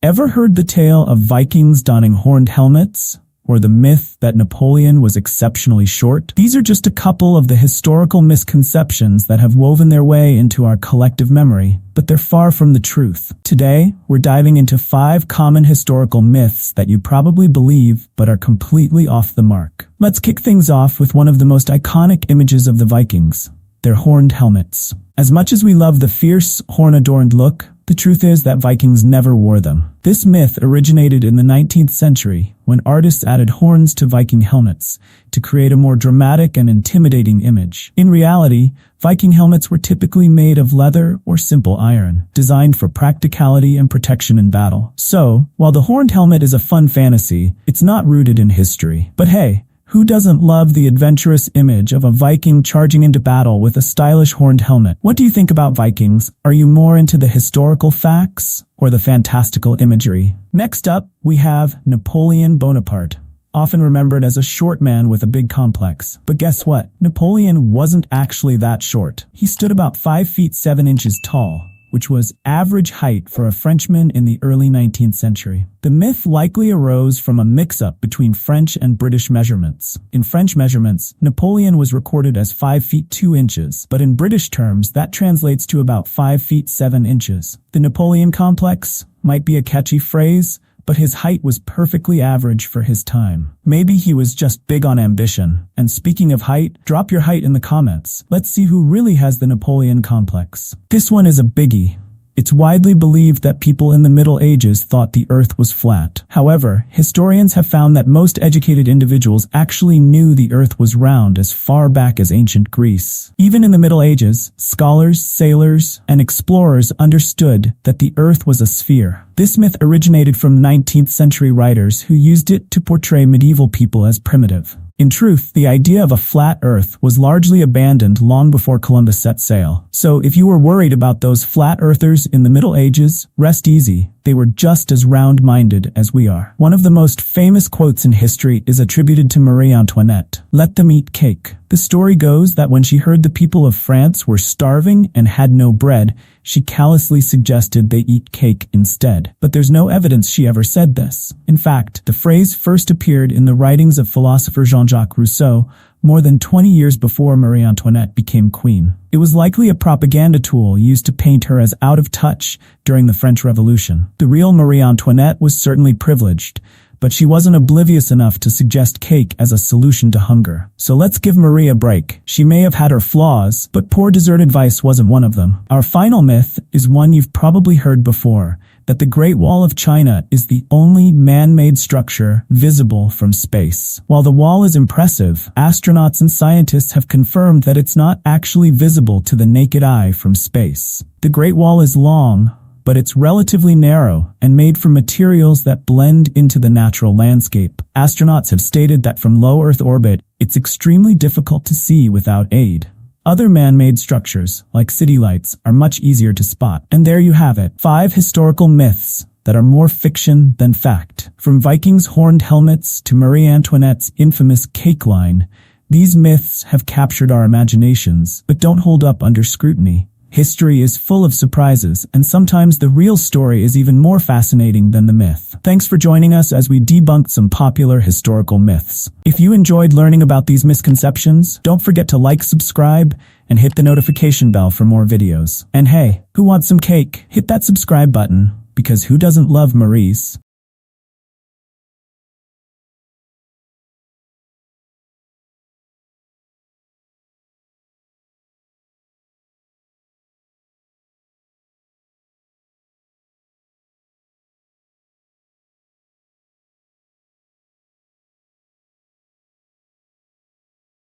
Ever heard the tale of Vikings donning horned helmets? Or the myth that Napoleon was exceptionally short? These are just a couple of the historical misconceptions that have woven their way into our collective memory, but they're far from the truth. Today, we're diving into 5 common historical myths that you probably believe but are completely off the mark. Let's kick things off with one of the most iconic images of the Vikings: their horned helmets. As much as we love the fierce, horn-adorned look, the truth is that Vikings never wore them. This myth originated in the 19th century when artists added horns to Viking helmets to create a more dramatic and intimidating image. In reality, Viking helmets were typically made of leather or simple iron, designed for practicality and protection in battle. So, while the horned helmet is a fun fantasy, it's not rooted in history. But hey, who doesn't love the adventurous image of a Viking charging into battle with a stylish horned helmet? What do you think about Vikings? Are you more into the historical facts or the fantastical imagery? Next up, we have Napoleon Bonaparte, often remembered as a short man with a big complex. But guess what? Napoleon wasn't actually that short. He stood about 5 feet 7 inches tall, which was average height for a Frenchman in the early 19th century. The myth likely arose from a mix-up between French and British measurements. In French measurements, Napoleon was recorded as 5 feet 2 inches, but in British terms, that translates to about 5 feet 7 inches. The Napoleon complex might be a catchy phrase, but his height was perfectly average for his time. Maybe he was just big on ambition. And speaking of height, drop your height in the comments. Let's see who really has the Napoleon complex. This one is a biggie. It's widely believed that people in the Middle Ages thought the Earth was flat. However, historians have found that most educated individuals actually knew the Earth was round as far back as ancient Greece. Even in the Middle Ages, scholars, sailors, and explorers understood that the Earth was a sphere. This myth originated from 19th century writers who used it to portray medieval people as primitive. In truth, the idea of a flat Earth was largely abandoned long before Columbus set sail. So if you were worried about those flat earthers in the Middle Ages, rest easy. They were just as round-minded as we are. One of the most famous quotes in history is attributed to Marie Antoinette: "Let them eat cake." The story goes that when she heard the people of France were starving and had no bread, she callously suggested they eat cake instead. But there's no evidence she ever said this. In fact, the phrase first appeared in the writings of philosopher Jean-Jacques Rousseau more than 20 years before Marie Antoinette became queen. It was likely a propaganda tool used to paint her as out of touch during the French Revolution. The real Marie Antoinette was certainly privileged, but she wasn't oblivious enough to suggest cake as a solution to hunger. So let's give Marie a break. She may have had her flaws, but poor dessert advice wasn't one of them. Our final myth is one you've probably heard before: that the Great Wall of China is the only man-made structure visible from space. While the wall is impressive, astronauts and scientists have confirmed that it's not actually visible to the naked eye from space. The Great Wall is long, but it's relatively narrow and made from materials that blend into the natural landscape. Astronauts have stated that from low Earth orbit, it's extremely difficult to see without aid. Other man-made structures, like city lights, are much easier to spot. And there you have it, 5 historical myths that are more fiction than fact. From Vikings' horned helmets to Marie Antoinette's infamous cake line, these myths have captured our imaginations, but don't hold up under scrutiny. History is full of surprises, and sometimes the real story is even more fascinating than the myth. Thanks for joining us as we debunked some popular historical myths. If you enjoyed learning about these misconceptions, don't forget to like, subscribe, and hit the notification bell for more videos. And hey, who wants some cake? Hit that subscribe button, because who doesn't love Marie's?